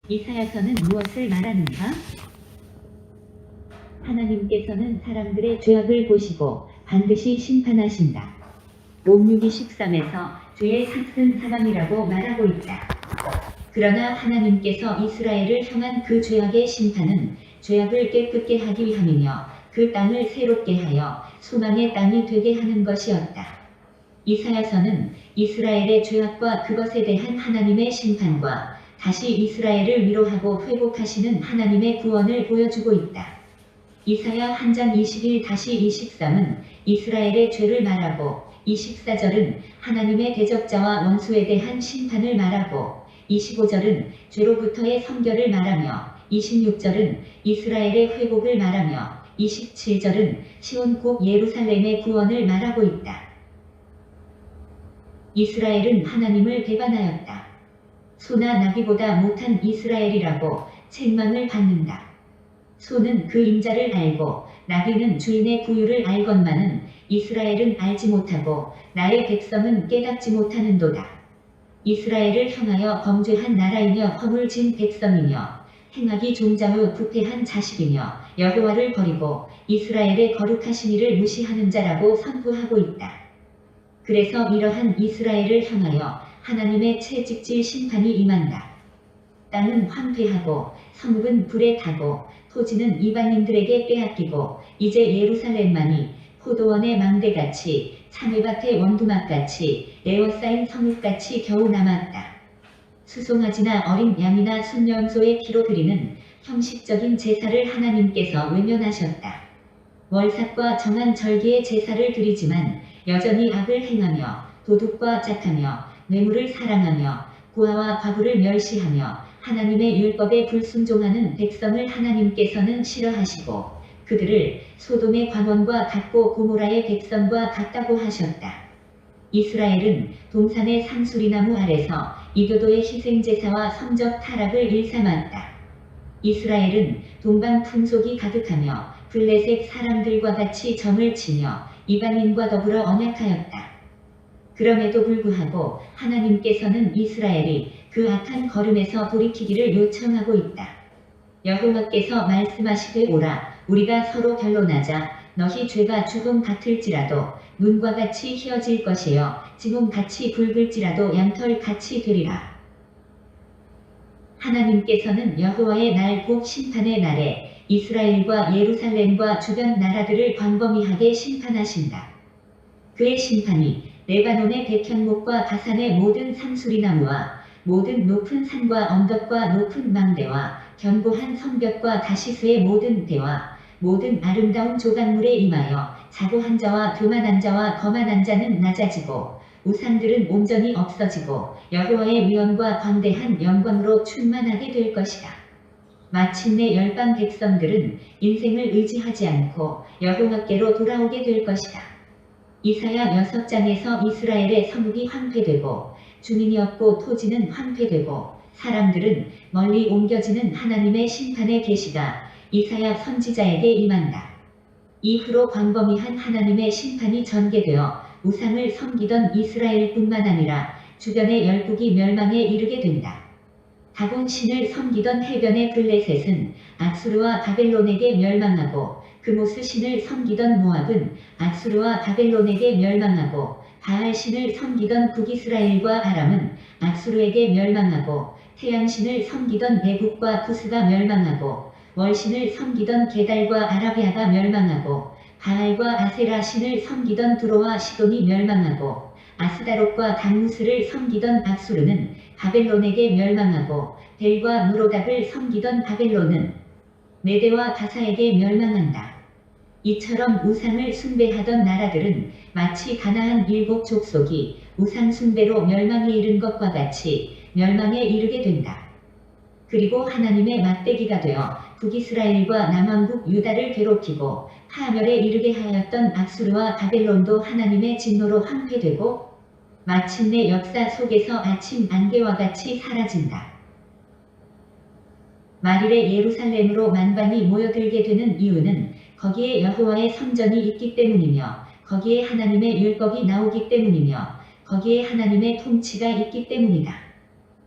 이사야서는 무엇을 말하는가? 하나님께서는 사람들의 죄악을 보시고 반드시 심판하신다. 롬 6:13에서 죄의 삭은 사망이라고 말하고 있다. 그러나 하나님께서 이스라엘을 향한 그 죄악의 심판은 죄악을 깨끗게 하기 위함이며 그 땅을 새롭게 하여 소망의 땅이 되게 하는 것이었다. 이사야서는 이스라엘의 죄악과 그것에 대한 하나님의 심판과 다시 이스라엘을 위로하고 회복하시는 하나님의 구원을 보여주고 있다. 이사야 1장 21-23은 이스라엘의 죄를 말하고 24절은 하나님의 대적자와 원수에 대한 심판을 말하고 25절은 죄로부터의 성결을 말하며 26절은 이스라엘의 회복을 말하며 27절은 시온 곧 예루살렘의 구원을 말하고 있다. 이스라엘은 하나님을 배반하였다. 소나 나귀보다 못한 이스라엘이라고 책망을 받는다. 소는 그 인자를 알고 나귀는 주인의 구유를 알건만은 이스라엘은 알지 못하고 나의 백성은 깨닫지 못하는도다. 이스라엘을 향하여 범죄한 나라이며 허물진 백성이며 행하기 종자요 부패한 자식이며 여호와를 버리고 이스라엘의 거룩하신 이를 무시하는 자라고 선포하고 있다. 그래서 이러한 이스라엘을 향하여 하나님의 채찍질 심판이 임한다. 땅은 황폐하고 성읍은 불에 타고 토지는 이방인들에게 빼앗기고 이제 예루살렘만이 포도원의 망대같이 참외밭의 원두막같이 에워싸인 성읍같이 겨우 남았다. 수송아지나 어린 양이나 순염소의 피로 드리는 형식적인 제사를 하나님께서 외면하셨다. 월삭과 정한 절기의 제사를 드리지만 여전히 악을 행하며 도둑과 짝하며 뇌물을 사랑하며 고아와 과부를 멸시하며 하나님의 율법에 불순종하는 백성을 하나님께서는 싫어하시고 그들을 소돔의 광원과 같고 고모라의 백성과 같다고 하셨다. 이스라엘은 동산의 상수리나무 아래서 이교도의 희생제사와 성적 타락을 일삼았다. 이스라엘은 동방 풍속이 가득하며 블레셋 사람들과 같이 점을 치며 이방인과 더불어 언약하였다. 그럼에도 불구하고 하나님께서는 이스라엘이 그 악한 걸음에서 돌이키기를 요청하고 있다. 여호와께서 말씀하시되 오라 우리가 서로 변론하자 너희 죄가 주홍 같을지라도 눈과 같이 희어질 것이요 지홍같이 붉을지라도 양털같이 되리라. 하나님께서는 여호와의 날 곧 심판의 날에 이스라엘과 예루살렘과 주변 나라들을 광범위하게 심판하신다. 그의 심판이 레바논의 백향목과 바산의 모든 상수리나무와 모든 높은 산과 언덕과 높은 망대와 견고한 성벽과 다시스의 모든 대와 모든 아름다운 조각물에 임하여 자고한 자와 교만한 자와 거만한 자는 낮아지고 우상들은 온전히 없어지고 여호와의 위엄과 광대한 영광으로 충만하게 될 것이다. 마침내 열방 백성들은 인생을 의지하지 않고 여호와께로 돌아오게 될 것이다. 이사야 6장에서 이스라엘의 성읍이 황폐되고 주민이 없고 토지는 황폐되고 사람들은 멀리 옮겨지는 하나님의 심판의 계시가 이사야 선지자에게 임한다. 이후로 광범위한 하나님의 심판이 전개되어 우상을 섬기던 이스라엘뿐만 아니라 주변의 열국이 멸망에 이르게 된다. 다곤 신을 섬기던 해변의 블레셋은 앗수르와 바벨론에게 멸망하고 그모스 신을 섬기던 모압은 앗수르와 바벨론에게 멸망하고 바알 신을 섬기던 북이스라엘과 아람은 앗수르에게 멸망하고 태양신을 섬기던 내국과 구스가 멸망하고 월신을 섬기던 게달과 아라비아가 멸망하고 바알과 아세라 신을 섬기던 두로와 시돈이 멸망하고 아스다롯과 단무스를 섬기던 앗수르는 바벨론에게 멸망하고 벨과 무로닥을 섬기던 바벨론은 메대와 바사에게 멸망한다. 이처럼 우상을 숭배하던 나라들은 마치 가나안 7 족속이 우상 숭배로 멸망에 이른 것과 같이 멸망에 이르게 된다. 그리고 하나님의 막대기가 되어 북이스라엘과 남왕국 유다를 괴롭히고 파멸에 이르게 하였던 앗수르와 바벨론도 하나님의 진노로 황폐되고 마침내 역사 속에서 아침 안개와 같이 사라진다. 말일에 예루살렘으로 만방이 모여들게 되는 이유는 거기에 여호와의 성전이 있기 때문이며 거기에 하나님의 율법이 나오기 때문이며 거기에 하나님의 통치가 있기 때문이다.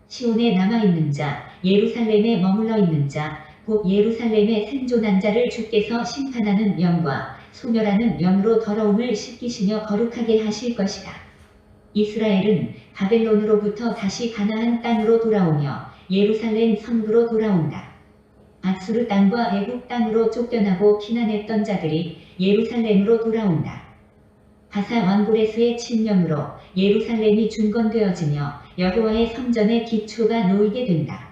시온에 남아있는 자 예루살렘에 머물러 있는 자, 곧 예루살렘에 생존한 자를 주께서 심판하는 영과 소멸하는 영으로 더러움을 씻기시며 거룩하게 하실 것이다. 이스라엘은 바벨론으로부터 다시 가나안 땅으로 돌아오며 예루살렘 성부로 돌아온다. 아수르 땅과 애국 땅으로 쫓겨나고 피난했던 자들이 예루살렘으로 돌아온다. 바사 왕 고레스의 침령으로 예루살렘이 중건되어지며 여호와의 성전의 기초가 놓이게 된다.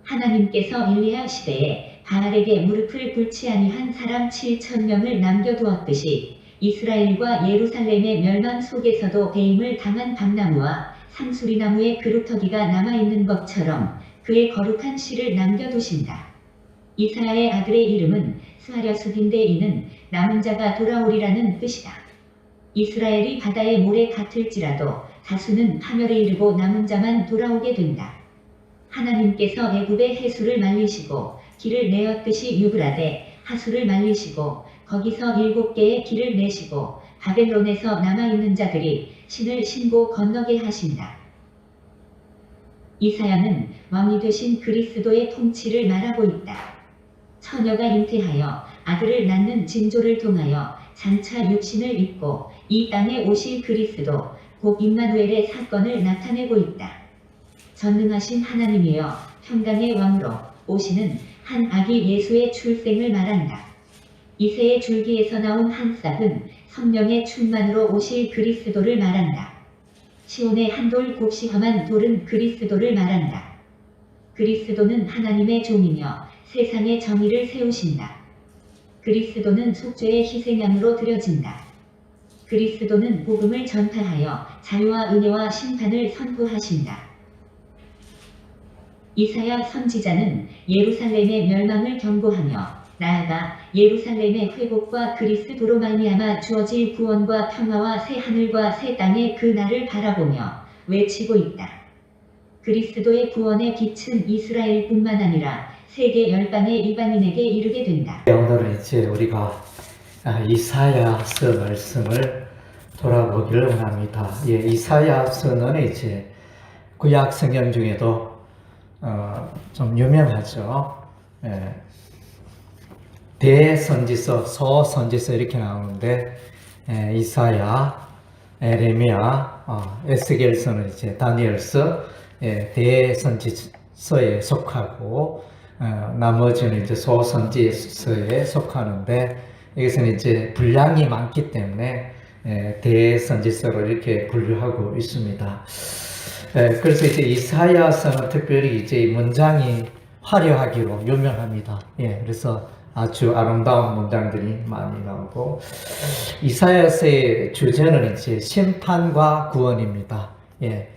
하나님께서 엘리야 시대에 바알에게 무릎을 꿇지 아니한 사람 7,000명을 남겨두었듯이 이스라엘과 예루살렘의 멸망 속에서도 배임을 당한 밤나무와 상수리나무의 그루터기가 남아있는 것처럼 그의 거룩한 씨를 남겨두신다. 이사야의 아들의 이름은 스하랴숲인데 이는 남은 자가 돌아오리라는 뜻이다. 이스라엘이 바다의 모래 같을지라도 다수는 파멸에 이르고 남은 자만 돌아오게 된다. 하나님께서 애굽의 해수를 말리시고 길을 내었듯이 유브라데 하수를 말리시고 거기서 7개의 길을 내시고 바벨론에서 남아있는 자들이 신을 신고 건너게 하신다. 이사야는 왕이 되신 그리스도의 통치를 말하고 있다. 처녀가 잉태하여 아들을 낳는 징조를 통하여 장차 육신을 입고 이 땅에 오실 그리스도 곧 임마누엘의 사건을 나타내고 있다. 전능하신 하나님이여 평강의 왕으로 오시는 한 아기 예수의 출생을 말한다. 이새의 줄기에서 나온 한 싹은 성령의 충만으로 오실 그리스도를 말한다. 시온의 한 돌 곱이 험한 돌은 그리스도를 말한다. 그리스도는 하나님의 종이며 세상의 정의를 세우신다. 그리스도는 속죄의 희생양으로 드려진다. 그리스도는 복음을 전파하여 자유와 은혜와 심판을 선포하신다. 이사야 선지자는 예루살렘의 멸망을 경고하며 나아가 예루살렘의 회복과 그리스도로 말미암아 주어질 구원과 평화와 새 하늘과 새 땅의 그 날을 바라보며 외치고 있다. 그리스도의 구원의 빛은 이스라엘뿐만 아니라 세계 열방의 이방인에게 이르게 된다. 오늘은 이제 우리가 이사야서 말씀을 돌아보기를 원합니다. 이사야서는 이제 구약 성경 중에도 좀 유명하죠. 대선지서, 소선지서 이렇게 나오는데 이사야, 에레미야, 에스겔서는 이제 다니엘서, 대선지서에 속하고 나머지는 이제 소선지서에 속하는데 여기서는 이제 분량이 많기 때문에 대선지서로 이렇게 분류하고 있습니다. 그래서 이제 이사야서는 특별히 이제 이 문장이 화려하기로 유명합니다. 그래서 아주 아름다운 문장들이 많이 나오고 이사야서의 주제는 이제 심판과 구원입니다.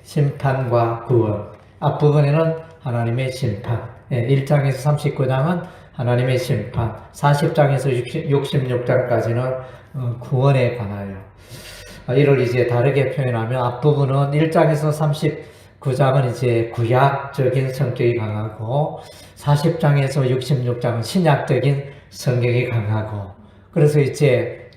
심판과 구원. 앞부분에는 하나님의 심판. 1장에서 39장은 하나님의 심판. 40장에서 66장까지는 구원에 관하여. 이를 이제 다르게 표현하면 앞부분은 1장에서 39장은 이제 구약적인 성격이 강하고 40장에서 66장은 신약적인 성격이 강하고 그래서 이제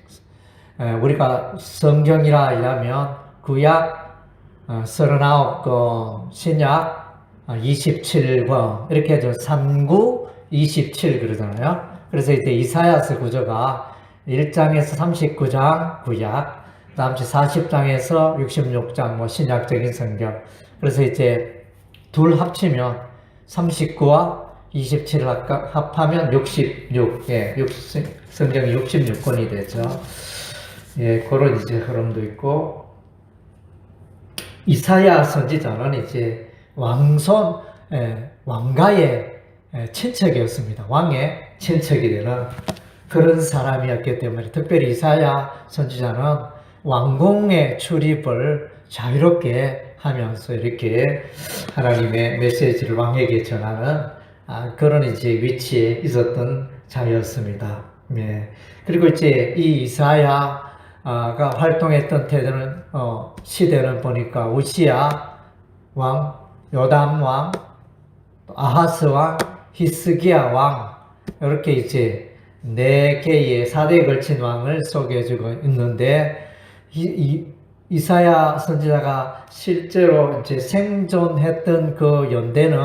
우리가 성경이라 이라면 구약 39권, 신약 27권 이렇게 해서 39, 27 그러잖아요. 그래서 이제 이사야서 구조가 1장에서 39장 구약, 다음 주 40장에서 66장 신약적인 성경. 그래서 이제 둘 합치면 39와 27을 합하면 66. 성경이 66권이 되죠. 그런 이제 흐름도 있고 이사야 선지자는 이제 왕가의 친척이었습니다. 왕의 친척이 되는 그런 사람이었기 때문에 특별히 이사야 선지자는 왕궁의 출입을 자유롭게 하면서 이렇게 하나님의 메시지를 왕에게 전하는 그런 이제 위치에 있었던 자였습니다. 그리고 이제 이 이사야가 활동했던 시대는 보니까 우시야 왕, 요담 왕, 아하스 왕, 히스기야 왕 이렇게 이제 4개의 4대에 걸친 왕을 소개해주고 있는데 이사야 선지자가 실제로 이제 생존했던 그 연대는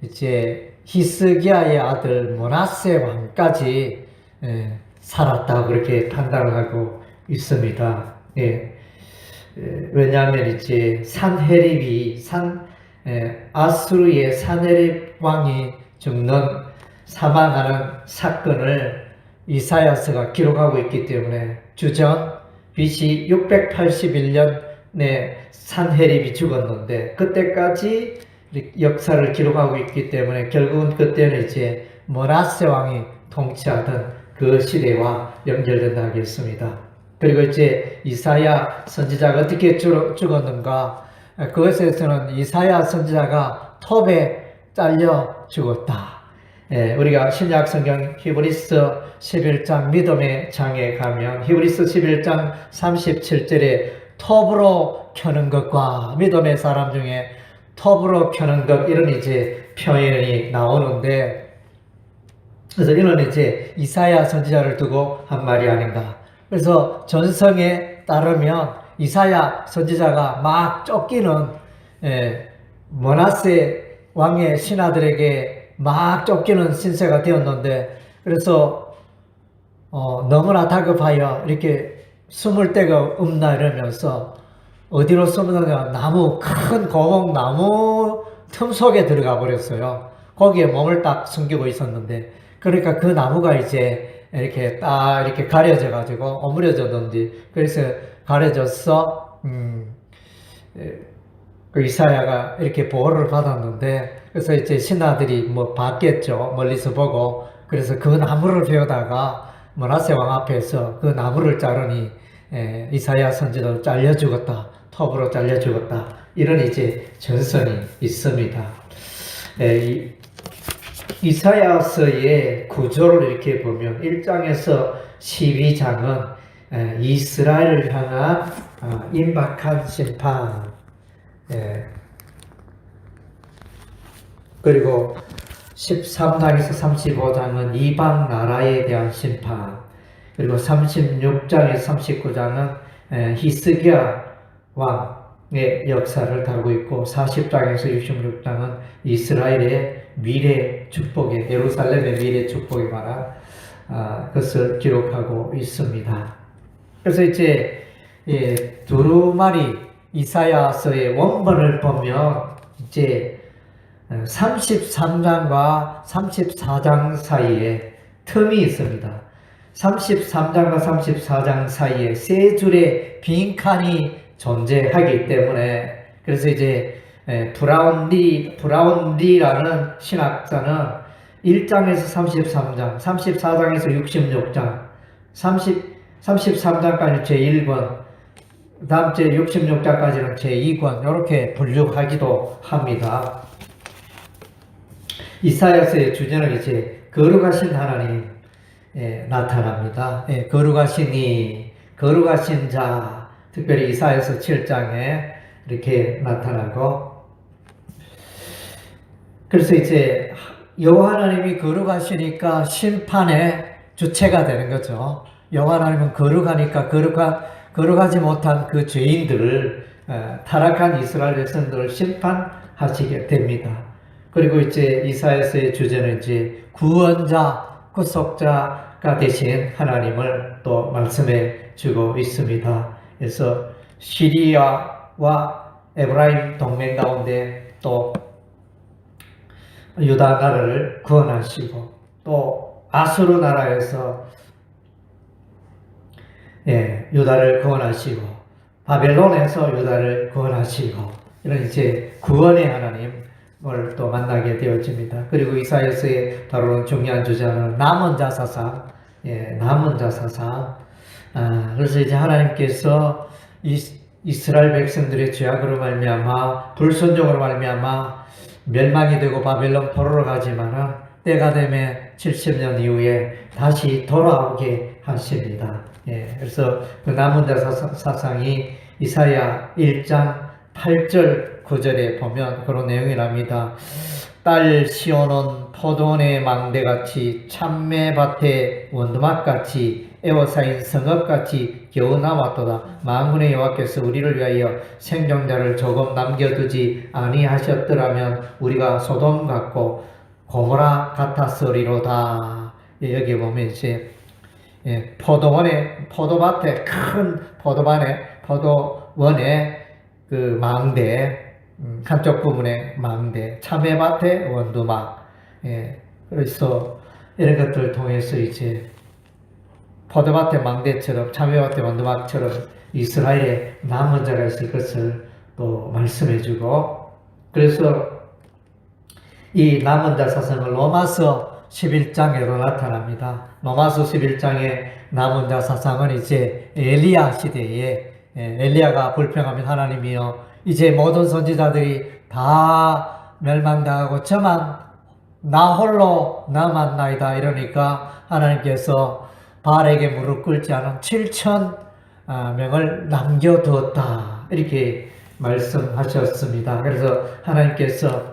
이제 히스기야의 아들 므낫세 왕까지 살았다고 그렇게 판단을 하고 있습니다. 왜냐하면 이제 아수르의 산헤립 왕이 죽는 사망하는 사건을 이사야서가 기록하고 있기 때문에 주전 BC 681년에 산헤립이 죽었는데 그때까지 역사를 기록하고 있기 때문에 결국은 그때는 이제 므낫세 왕이 통치하던 그 시대와 연결된다 하겠습니다. 그리고 이제 이사야 선지자가 어떻게 죽었는가? 그것에서는 이사야 선지자가 톱에 잘려 죽었다. 우리가 신약 성경 히브리서 11장 믿음의 장에 가면 히브리서 11장 37절에 톱으로 켜는 것과 믿음의 사람 중에 톱으로 켜는 것 이런 이제 표현이 나오는데 그래서 이는 이제 이사야 선지자를 두고 한 말이 아닌가. 그래서 전성에 따르면 이사야 선지자가 막 쫓기는 므낫세 왕의 신하들에게 막 쫓기는 신세가 되었는데 그래서 너무나 다급하여 이렇게 숨을 데가 없나 이러면서 어디로 숨느냐 큰 고목나무 틈 속에 들어가 버렸어요. 거기에 몸을 딱 숨기고 있었는데 그러니까 그 나무가 이제 이렇게 딱 이렇게 가려져 가지고 오므려졌는데 그래서 가려져서 그 이사야가 이렇게 보호를 받았는데 그래서 이제 신하들이 뭐 봤겠죠. 멀리서 보고 그래서 그 나무를 베어다가 므낫세 왕 앞에서 그 나무를 자르니 이사야 선지자도 잘려 죽었다. 톱으로 잘려 죽었다. 이런 이제 전설이 있습니다. 이사야서의 구조를 이렇게 보면 1장에서 12장은 이스라엘을 향한 임박한 심판, 그리고 13장에서 35장은 이방 나라에 대한 심판, 그리고 36장에서 39장은 히스기야 왕의 역사를 다루고 있고 40장에서 66장은 이스라엘의 미래 축복에 예루살렘의 미래 축복에 관한 것을 기록하고 있습니다. 그래서 이제 두루마리 이사야서의 원본을 보면 이제 33장과 34장 사이에 틈이 있습니다. 33장과 34장 사이에 세 줄의 빈칸이 존재하기 때문에 그래서 이제 브라운리라는 신학자는 1장에서 33장, 34장에서 66장, 33장까지 제1권, 다음 제 66장까지는 제2권 이렇게 분류하기도 합니다. 이사야서의 주제는 이제 거룩하신 하나님 나타납니다. 거룩하신 자, 특별히 이사야서 7장에 이렇게 나타나고 그래서 이제 여호와 하나님이 거룩하시니까 심판의 주체가 되는 거죠. 여호와 하나님은 거룩하니까 거룩하지 못한 그 죄인들을 타락한 이스라엘 백성들을 심판하시게 됩니다. 그리고 이제 이사야서의 주제는 이제 구원자, 구속자가 되신 하나님을 또 말씀해 주고 있습니다. 그래서 시리아와 에브라임 동맹 가운데 또 유다 나라를 구원하시고 또 아수르 나라에서 유다를 구원하시고 바벨론에서 유다를 구원하시고 이런 이제 구원의 하나님을 또 만나게 되어집니다. 그리고 이사야서에 다루는 중요한 주제는 남은 자 사상, 남은 자 사상. 그래서 이제 하나님께서 이스라엘 백성들의 죄악으로 말미암아 불순종으로 말미암아 멸망이 되고 바벨론 포로로 가지만은 때가 되면 70년 이후에 다시 돌아오게 하십니다. 그래서 그 남은 자 사상이 이사야 1장 8절 9절에 보면 그런 내용이 납니다. 딸 시온은 포도원의 망대같이 참매밭의 원두막같이 에워싸인 성읍같이 겨우 남았도다. 만군의 여호와께서 우리를 위하여 생존자를 조금 남겨두지 아니하셨더라면 우리가 소돔 같고 고모라 같았으리로다. 여기 보면 이제 포도밭에 큰 포도원에 그 망대, 한쪽 부분에 망대, 참외밭에 원두막. 그래서 이런 것들을 통해서 이제 포도밭의 망대처럼 참외밭의 원두막처럼 이스라엘에 남은 자가 있을 것을 또 말씀해주고, 그래서 이 남은 자 사상을 로마서 11장에도 나타납니다. 로마서 11장의 남은 자 사상은 이제 엘리야 시대에 엘리야가 불평하면 하나님이여 이제 모든 선지자들이 다 멸망당하고 저만 나 홀로 남았나이다 이러니까 하나님께서 바알에게 무릎 꿇지 않은 7천 명을 남겨두었다 이렇게 말씀하셨습니다. 그래서 하나님께서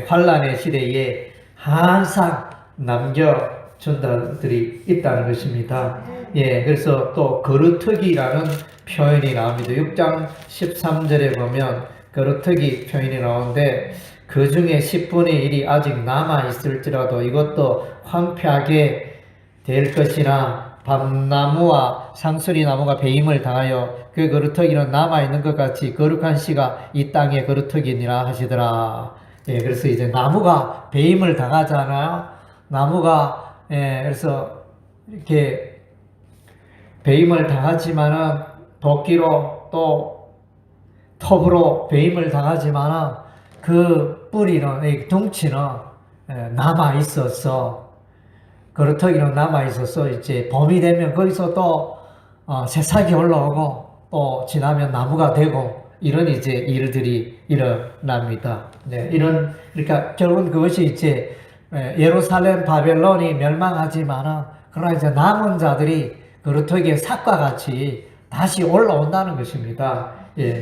환란의 시대에 항상 남겨준 자들이 있다는 것입니다. 그래서 또 거루터기라는 표현이 나옵니다. 6장 13절에 보면 거루터기 표현이 나오는데 그 중에 10분의 1이 아직 남아 있을지라도 이것도 황폐하게 될 것이나 밤나무와 상수리 나무가 배임을 당하여 그 거루터기는 남아있는 것 같이 거룩한 씨가 이 땅의 거루터기니라 하시더라. 그래서 이제 나무가 배임을 당하잖아요. 나무가 그래서 이렇게 배임을 당하지만은 도끼로 또 톱으로 배임을 당하지만은 그 뿌리는 이 둥치는 남아 있어서 거루터기는 남아 있어서 이제 봄이 되면 거기서 또 새싹이 올라오고 또 지나면 나무가 되고 이런 이제 일들이 일어납니다. 그러니까 결국은 그것이 이제 예루살렘 바벨론이 멸망하지만은 그러나 이제 남은 자들이 거루터기의 삭과 같이 다시 올라온다는 것입니다.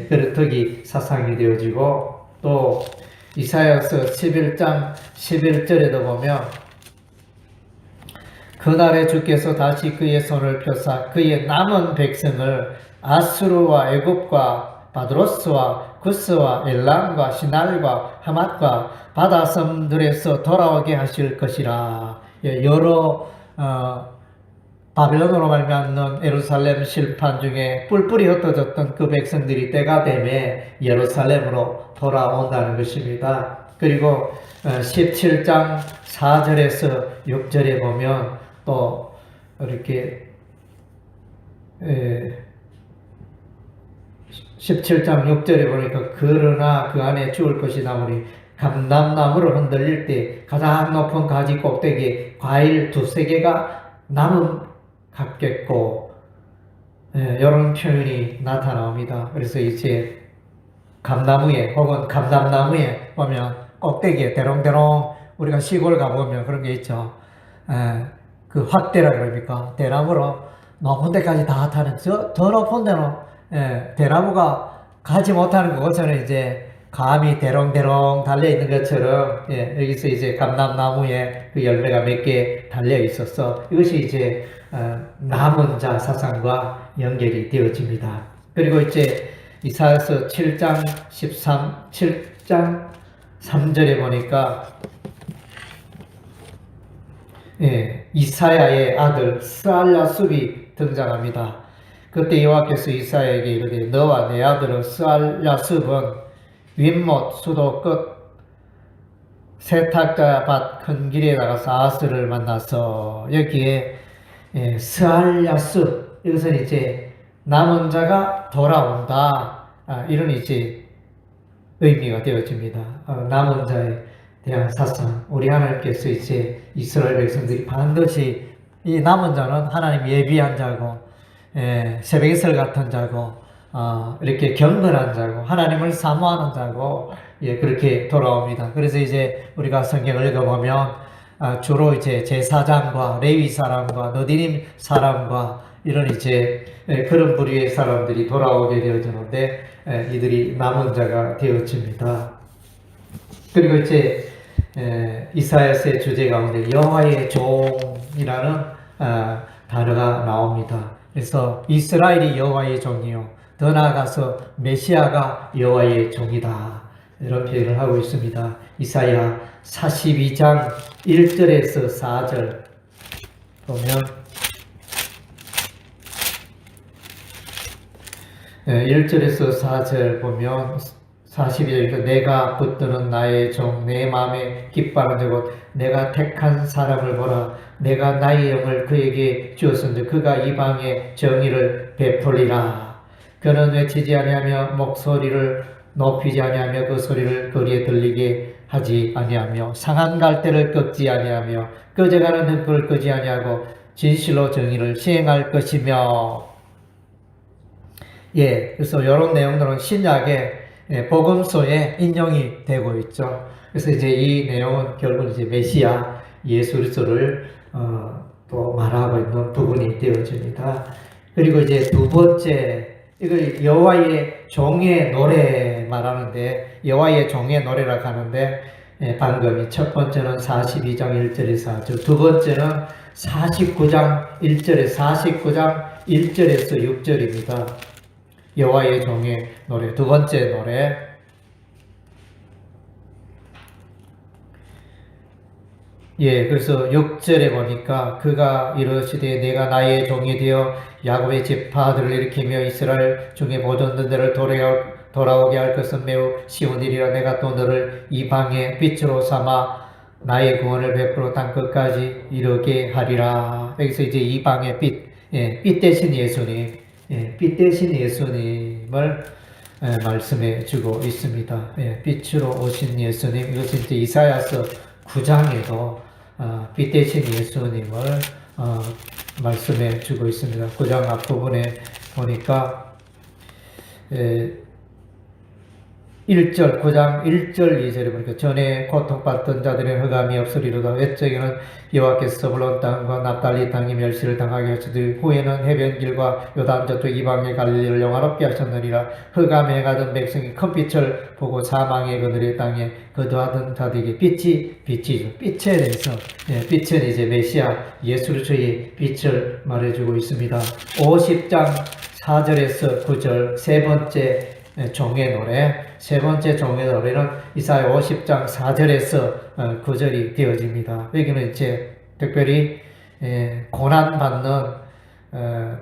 거루터기 사상이 되어지고 또 이사야서 11장 11절에도 보면 그날에 주께서 다시 그의 손을 펴사 그의 남은 백성을 아수르와 애굽과 바드로스와 구스와 엘람과 시날과 하맛과 바다섬들에서 돌아오게 하실 것이라. 여러 바벨론으로 말미암는 예루살렘 실판 중에 뿔뿔이 흩어졌던 그 백성들이 때가 되매 예루살렘으로 돌아온다는 것입니다. 그리고 17장 4절에서 6절에 보면 또 이렇게 17장 6절에 보니까 그러나 그 안에 죽을 것이 남으니 감람나무를 흔들릴 때 가장 높은 가지 꼭대기에 과일 2-3개가 남음 같겠고 이런 표현이 나타나옵니다. 그래서 이제 감나무에 혹은 감람나무에 보면 꼭대기에 대롱대롱 우리가 시골 가보면 그런 게 있죠. 그 확대라 그럽니까? 대나무로 높은 데까지 다 타는 더 높은 데는 대나무가 가지 못하는 그곳에는 이제 감이 대롱대롱 달려 있는 것처럼 여기서 이제 감람나무에 그 열매가 몇 개 달려 있어서 이것이 이제 남은 자 사상과 연결이 되어집니다. 그리고 이제 이사야서 7장 3절에 보니까 이사야의 아들 스알야숲이 등장합니다. 그때 여호와께서 이사야에게 이르되 너와 내 아들 스알야숲은 윗못 수도 끝 세탁자 밭 큰 길에 나가서 아스를 만나서 여기에 스알야숲 이것은 이제 남은 자가 돌아온다 이런 이제 의미가 되어집니다. 남은 자에 대한 사상 우리 하나님께서 이제 이스라엘 백성들이 반드시 이 남은 자는 하나님 예비한 자고 새벽이슬 같은 자고 이렇게 경건한 자고 하나님을 사모하는 자고 그렇게 돌아옵니다. 그래서 이제 우리가 성경을 읽어보면 주로 이제 제사장과 레위 사람과 너디님 사람과 이런 이제 그런 부류의 사람들이 돌아오게 되어지는데 이들이 남은 자가 되어집니다. 그리고 이제 이사야서의 주제 가운데 여호와의 종이라는 단어가 나옵니다. 그래서 이스라엘이 여호와의 종이요 더 나아가서 메시아가 여호와의 종이다. 이런 표현을 하고 있습니다. 이사야 42장 1절에서 4절 보면 1절에서 4절 보면 42절에서 내가 붙드는 나의 종 내 마음에 기뻐하는 곧 내가 택한 사람을 보라 내가 나의 영을 그에게 주었은즉 그가 이방에 정의를 베풀리라 그는 외치지 아니하며 목소리를 높이지 아니하며 그 소리를 거리에 들리게 하지 아니하며 상한 갈대를 꺾지 아니하며 꺼져가는 등불을 끄지 아니하고 진실로 정의를 시행할 것이며 그래서 이런 내용들은 신약의 복음서에 인용이 되고 있죠. 그래서 이제 이 내용은 결국 이제 메시아 예수 그리스도를 또 말하고 있는 부분이 되어집니다. 그리고 이제 두 번째 이걸 여호와의 종의 노래 말하는데 여호와의 종의 노래라고 하는데 방금 첫 번째는 42장 1절에서 4절 두 번째는 49장 1절에서 6절입니다. 여호와의 종의 노래 두 번째 노래 그래서 6절에 보니까 그가 이르시되 내가 나의 종이 되어 야곱의 지파들을 일으키며 이스라엘 중에 보존된 데를 돌아오게 할 것은 매우 쉬운 일이라 내가 또 너를 이방의 빛으로 삼아 나의 구원을 베풀어 땅 끝까지 이르게 하리라. 여기서 이제 이방의 빛 대신 예수님 빛 대신 예수님을 말씀해 주고 있습니다. 빛으로 오신 예수님 이것은 이제 이사야서 9장에도 빛 대신 예수님을 말씀해 주고 있습니다. 9장 앞부분에 보니까 9장 1절 2절에 보니까 전에 고통받던 자들의 흑암이 없으리로다. 옛적에는 여호와께서 서불론 땅과 납달리 땅이 멸시를 당하게 하시되 후에는 해변길과 요단 저쪽 이방의 갈릴리를 영화롭게 하셨느니라. 흑암에 가던 백성이 큰 빛을 보고 사망의 그들의 땅에 거두하던 자들에게 빛에 대해서 빛은 이제 메시아 예수 그리스도의 빛을 말해주고 있습니다. 50장 4절에서 9절 세 번째 종의 노래 세 번째 종의 노래는 이사야 50장 4절에서 9절이 되어집니다. 여기는 이제 특별히 고난받는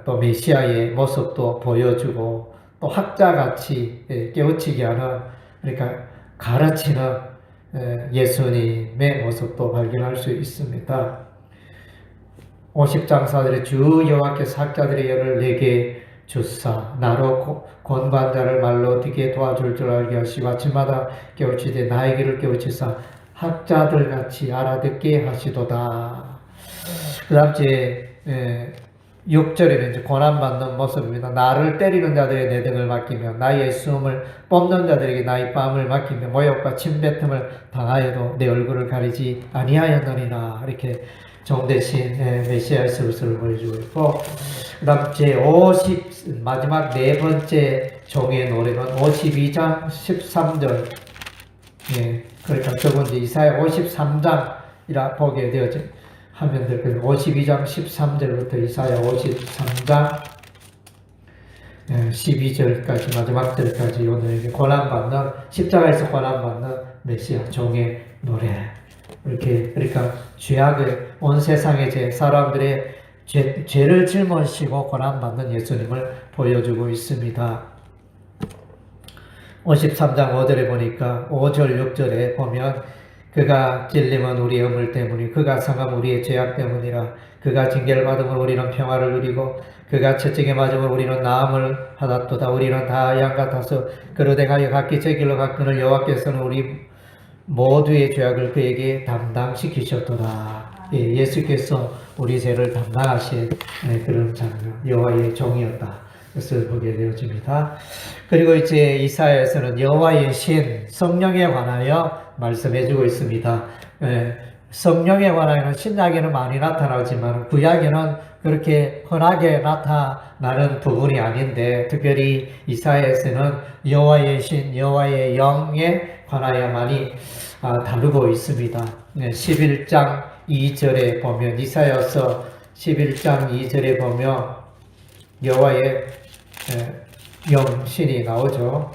또 메시아의 모습도 보여주고 또 학자같이 깨우치게 하는 그러니까 가르치는 예수님의 모습도 발견할 수 있습니다. 50장 4절에 주 여호와께서 학자들의 열을 내게 주사 나로 권고한 자를 말로 듣게 도와줄 줄 알게 하시고 아침마다 깨우치되 나의 길을 깨우치사 학자들 같이 알아듣게 하시도다. 그 다음 주에 6절에는 이제 고난받는 모습입니다. 나를 때리는 자들의 내 등을 맡기며 나의 숨을 뽑는 자들에게 나의 뺨을 맡기며 모욕과 침뱉음을 당하여도 내 얼굴을 가리지 아니하였느니라. 이렇게 종 대신 메시아의 모습을 보여주고 있고 그 다음 마지막 네 번째 종의 노래는 52장 13절 그러니까 저건 이제 이사야 53장이라 보게 되어져 하면 될 거예요. 52장 13절부터 이사야 53장 12절까지 마지막 절까지 오늘 고난받는 십자가에서 고난받는 메시아 종의 노래 이렇게 그러니까 죄악의 온 세상의 사람들의 죄를 짊어지시고 고난받는 예수님을 보여주고 있습니다. 53장 5절에 보니까 5절 6절에 보면 그가 찔림은 우리의 허물 때문이요 그가 상함은 우리의 죄악 때문이라. 그가 징계를 받음은 우리는 평화를 누리고 그가 채찍에 맞음은 우리는 나음을 받았도다. 우리는 다 양 같아서 그로 행하여 각기 제 길로 갔거늘 여호와께서는 우리 모두의 죄악을 그에게 담당시키셨도다. 예수께서 우리 죄를 담당하신 그런 장면, 여호와의 종이었다. 것을 보게 되어집니다. 그리고 이제 이사야에서는 여호와의 신, 성령에 관하여 말씀해주고 있습니다. 성령에 관하여는 신약에는 많이 나타나지만 구약에는 그렇게 흔하게 나타나는 부분이 아닌데 특별히 이사야에서는 여호와의 신, 여호와의 영에 관하여 많이 다루고 있습니다. 11장 2절에 보면 이사야서 11장 2절에 보면 여호와의 영신이 나오죠.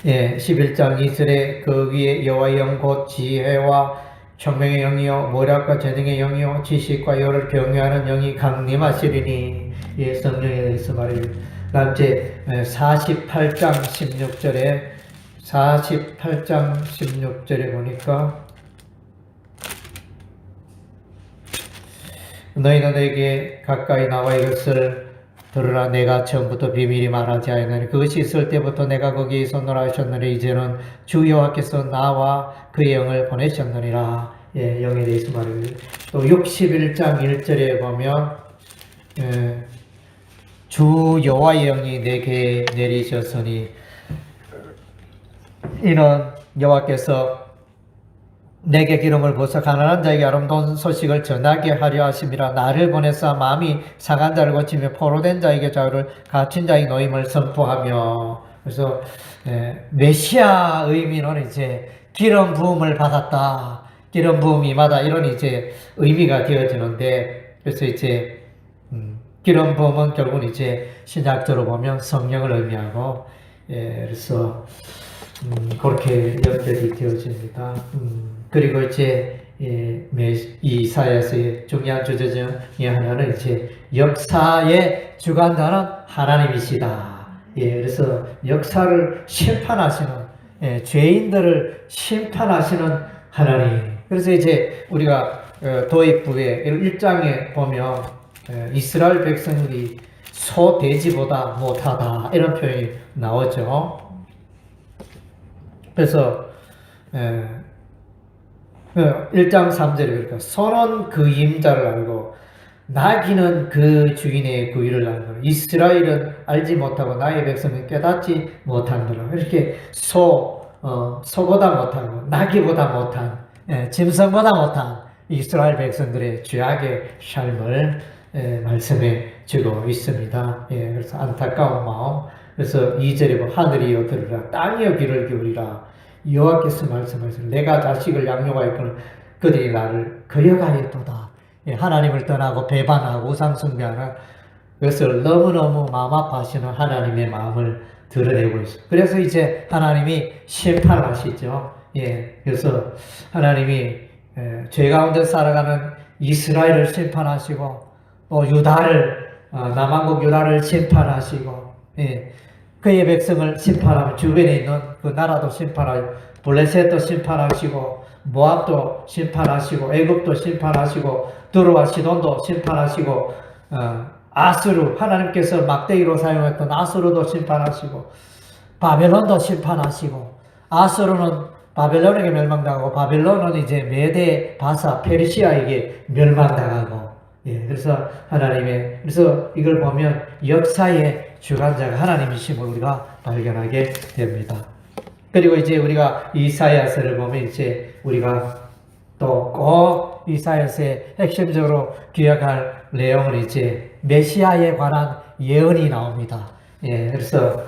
11장 2절에 그 위에 여호와의 영 곧 지혜와 총명의 영이요 모략과 재능의 영이요 지식과 여를 경외하는 영이 강림하시리니. 성령에 대해서 말해요. 다음 제 48장 16절에 보니까 너희는 내게 가까이 나와 이것을 들으라. 내가 처음부터 비밀이 말하지 아니하노니 그것이 있을 때부터 내가 거기에 있었노라 하셨느니 이제는 주 여호와께서 나와 그의 영을 보내셨느니라. 영에 대해서 말합니다. 또 61장 1절에 보면 주 여호와의 영이 내게 내리셨으니 이는 여호와께서 내게 기름을 부어서 가난한 자에게 아름다운 소식을 전하게 하려 하심이라. 나를 보내사 마음이 상한 자를 고치며 포로된 자에게 자유를 갇힌 자의 노임을 선포하며. 그래서 메시아 의미는 이제 기름 부음을 받았다, 기름 부음이 임하다, 이런 이제 의미가 되어지는데, 그래서 이제 기름 부음은 결국은 이제 신약적으로 보면 성령을 의미하고, 그래서 그렇게 연결이 되어집니다. 그리고 이제 이사야서의 중요한 주제 중에 하나는 이제 역사의 주관자는 하나님이시다. 그래서 역사를 심판하시는, 죄인들을 심판하시는 하나님. 그래서 이제 우리가 도입부에 1장에 보면 이스라엘 백성이 소돼지보다 못하다, 이런 표현이 나오죠. 그래서 1장 3절에 그러니까 소는 그 임자를 알고 나귀는 그 주인의 구의를 알고 이스라엘은 알지 못하고 나의 백성은 깨닫지 못하노라. 이렇게 소보다 못하고 나귀보다 못한, 짐승보다 못한 이스라엘 백성들의 죄악의 삶을 말씀해 주고 있습니다. 그래서 안타까운 마음. 그래서 2절에 보면 하늘이여 들으라, 땅이여 귀를 기울이라. 여호와께서 말씀하시는 내가 자식을 양육하였거늘 그들이 나를 거역하였도다. 하나님을 떠나고 배반하고 우상숭배하는 그것을 너무너무 마음 아파하시는 하나님의 마음을 드러내고 있습니다. 그래서 이제 하나님이 심판하시죠. 그래서 하나님이 죄 가운데 살아가는 이스라엘을 심판하시고 또 유다를, 남한국 유다를 심판하시고, 그의 백성을 심판하고 주변에 있는 그 나라도 심판하고 블레셋도 심판하시고 모압도 심판하시고 애굽도 심판하시고 두루와 시돈도 심판하시고 아수르, 하나님께서 막대기로 사용했던 아수르도 심판하시고 바벨론도 심판하시고. 아수르는 바벨론에게 멸망당하고 바벨론은 이제 메데, 바사, 페르시아에게 멸망당하고. 그래서 그래서 이걸 보면 역사의 주관자가 하나님이심을 우리가 발견하게 됩니다. 그리고 이제 우리가 이사야서를 보면 이제 우리가 또 꼭 이사야서의 핵심적으로 기억할 내용은 이제 메시아에 관한 예언이 나옵니다. 그래서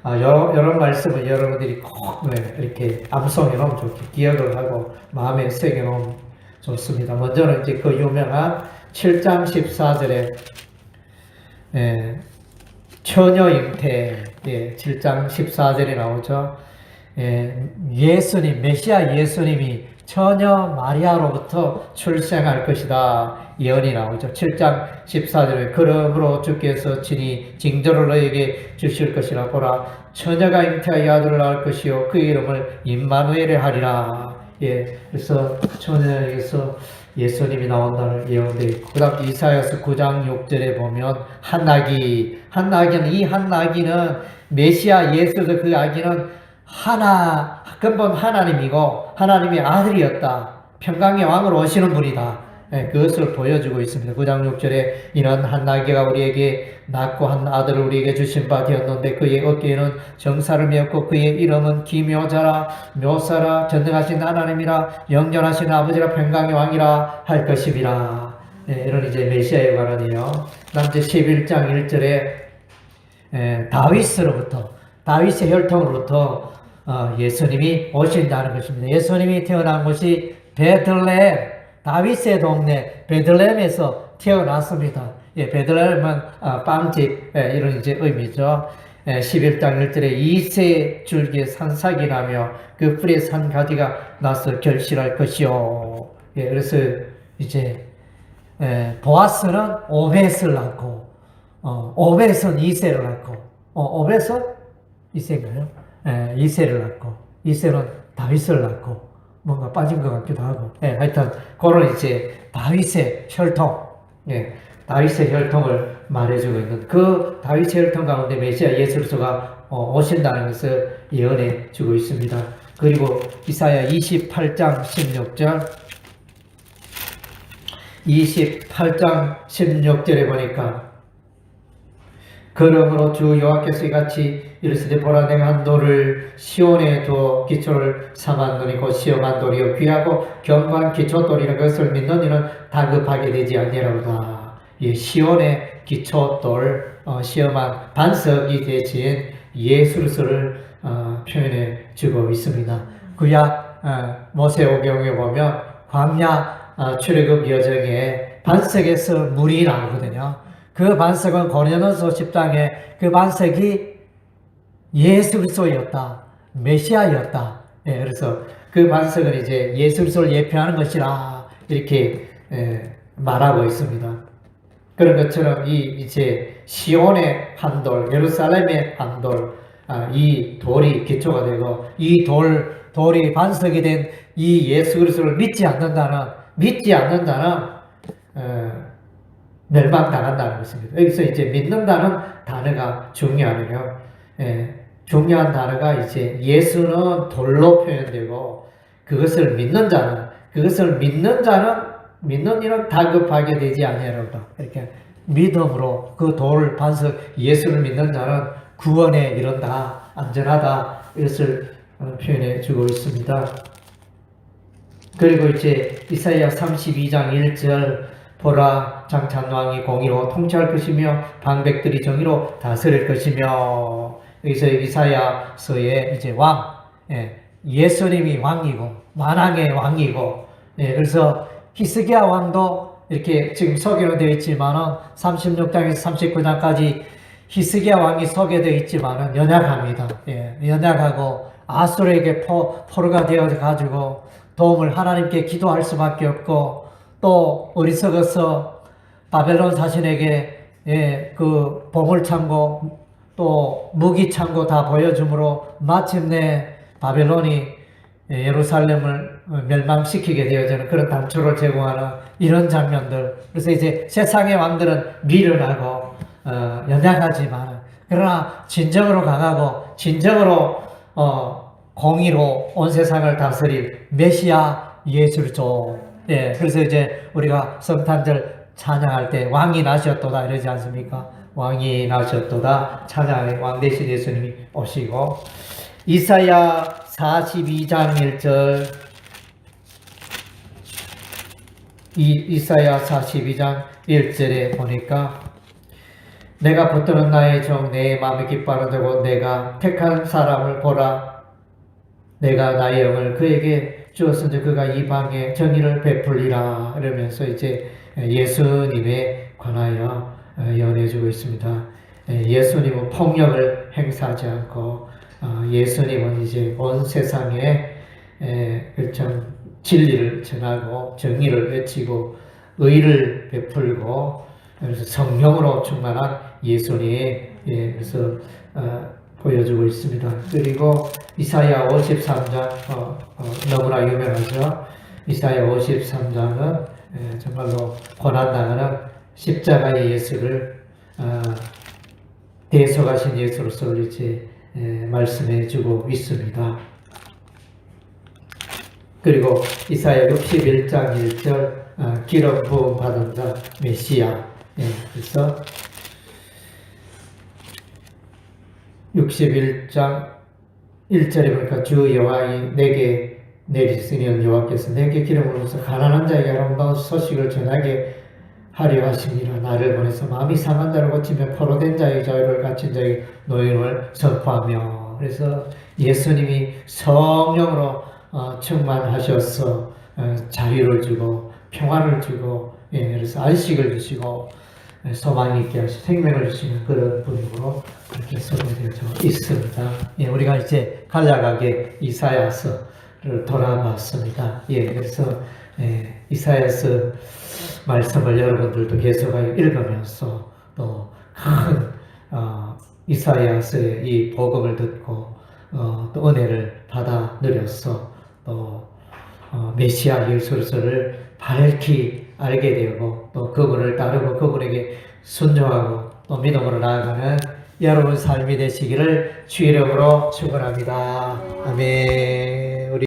이런 말씀을 여러분들이 꼭 이렇게 암송해 놓으면 좋게 기억을 하고 마음에 새겨 놓으면 좋습니다. 먼저는 이제 그 유명한 7장 14절에 처녀 잉태, 7장 14절에 나오죠. 예수님, 메시아 예수님이 처녀 마리아로부터 출생할 것이다, 예언이 나오죠. 7장 14절에 그러므로 주께서 친히 징조를 너에게 주실 것이라. 보라, 처녀가 잉태하여 아들을 낳을 것이요 그 이름을 임마누엘에 하리라. 그래서 처녀에게서 예수님이 나온다는 예언되어 있고, 그 다음 이사야서 9장 6절에 보면 이 한 나귀는 메시아 예수도 그 아기는 근본 하나님이고 하나님의 아들이었다, 평강의 왕으로 오시는 분이다, 그것을 보여주고 있습니다. 9장 6절에 이는 한 나귀가 우리에게 낳고 한 아들을 우리에게 주신 바 되었는데 그의 어깨에는 정사를 메었고 그의 이름은 기묘자라, 묘사라, 전능하신 하나님이라, 영존하신 아버지라, 평강의 왕이라 할 것임이라. 이런 이제 메시아에 관한이에요. 그다음 이제 11장 1절에 다윗의 혈통으로부터 예수님이 오신다는 것입니다. 예수님이 태어난 곳이 베들레헴, 다윗의 동네 베들레헴에서 태어났습니다. 예, 베들레헴은 빵집 이런 이제 의미죠. 11장 1절에 이새 줄기에 산삭이 나며 그 풀에 산 가지가 나서 결실할 것이요. 예, 그래서 이제 보아스는 오벳을 낳고 오벳은 이새를 낳고 오벳은 이새인가요? 이새를 낳고 이새는 다윗을 낳고 뭔가 빠진 것 같기도 하고 하여튼 그런 이제 다윗의 혈통 다윗의 혈통을 말해주고 있는 그 다윗의 혈통 가운데 메시아 예수 그리스도가 오신다는 것을 예언해 주고 있습니다. 그리고 이사야 28장 16절 28장 16절에 보니까 그러므로 주 여호와께서 이같이 이르시되 보라 내가 한 돌을 시온에 두어 기초를 삼았노니 곧 시험한 돌이요 귀하고 견고한 기초돌이라 그것을 믿는 이는 다급하게 되지 아니하리로다. 예, 시온의 기초돌 시험한 반석이 대신 예수 그리스도를 표현해 주고 있습니다. 구약 모세오경에 보면 광야 출애굽 여정에 반석에서 물이 나오거든요. 그 반석은 고린도서 10장에 그 반석이 예수 그리스도였다. 메시아였다. 예, 그래서 그 반석은 이제 예수 그리스도를 예표하는 것이라 이렇게 말하고 있습니다. 그런 것처럼 이제 시온의 한 돌, 예루살렘의 한 돌, 이 돌이 기초가 되고 이 돌이 반석이 된 이 예수 그리스도를 믿지 않는다는 멸망당한다는 것입니다. 여기서 이제 믿는다는 단어가 중요하네요. 중요한 단어가 이제 예수는 돌로 표현되고 그것을 믿는 이는 다급하게 되지 아니하리로다. 이렇게 믿음으로 그 돌 반석 예수를 믿는 자는 구원에 이른다, 안전하다 이것을 표현해 주고 있습니다. 그리고 이제 이사야 32장 1절 보라 장찬왕이 공의로 통치할 것이며 방백들이 정의로 다스릴 것이며 여기서 이사야서에 이제 왕 예수님이 왕이고 만왕의 왕이고 그래서 히스기야 왕도 이렇게 지금 소개로 되어 있지만은 36장에서 39장까지 히스기야 왕이 소개되어 있지만은 연약합니다. 연약하고 아수르에게 포로가 되어 가지고 도움을 하나님께 기도할 수밖에 없고 또 어리석어서 바벨론 자신에게 그 보물창고 또 무기창고 다 보여줌으로 마침내 바벨론이 예루살렘을 멸망시키게 되어지는 그런 단초를 제공하는 이런 장면들. 그래서 이제 세상의 왕들은 미련하고 연약하지만 그러나 진정으로 강하고 진정으로 공의로 온 세상을 다스릴 메시아 예수 그리스도. 그래서 이제 우리가 성탄절 찬양할 때 왕이 나셨도다 이러지 않습니까? 왕이 나셨도다 찬양의 왕 대신 예수님이 오시고 이사야 42장 1절 이사야 42장 1절에 보니까 내가 붙드는 나의 종 내 마음에 기뻐하는 자고 내가 택한 사람을 보라 내가 나의 영을 그에게 주었은지 그가 이방에 정의를 베풀리라 이러면서 이제 예수님에 관하여 연해주고 있습니다. 예수님은 폭력을 행사하지 않고 예수님은 이제 온 세상에 진리를 전하고 정의를 외치고 의를 베풀고 그래서 성령으로 충만한 예수님 그래서 보여주고 있습니다. 그리고 이사야 53장 너무나 유명하죠. 이사야 53장은 정말로 고난당하는 십자가의 예수를 대속하신 예수로서 이제 말씀해 주고 있습니다. 그리고 이사야 61장 1절 기름 부음 받은 자 메시아 그래서 61장 1절에 보니까 주 여호와이 내게 내리시니 여호와께서 내게 기름을 부어서 가난한 자에게 아름다운 소식을 전하게 하려 하심이라 나를 보내서 마음이 상한 자를 고치며 포로된 자의 자유를 갇힌 자의 노임을 선포하며 그래서 예수님이 성령으로 충만하셔서 자유를 주고 평화를 주고, 예, 그래서 안식을 주시고, 예, 소망이 있게 하시고 생명을 주시는 그런 분으로 이렇게 소개되어져 있습니다. 예, 우리가 이제 간략하게 이사야서를 돌아봤습니다. 예, 그래서 예, 이사야서 말씀을 여러분들도 계속하여 읽으면서 또 큰 이사야서의 이 복음을 듣고 또 은혜를 받아 누려서 또 메시아 예수를 밝히 알게 되고 또 그분을 따르고 그분에게 순종하고 또 믿음으로 나아가는 여러분 삶이 되시기를 주의 이름으로 축원합니다. 아멘. 우리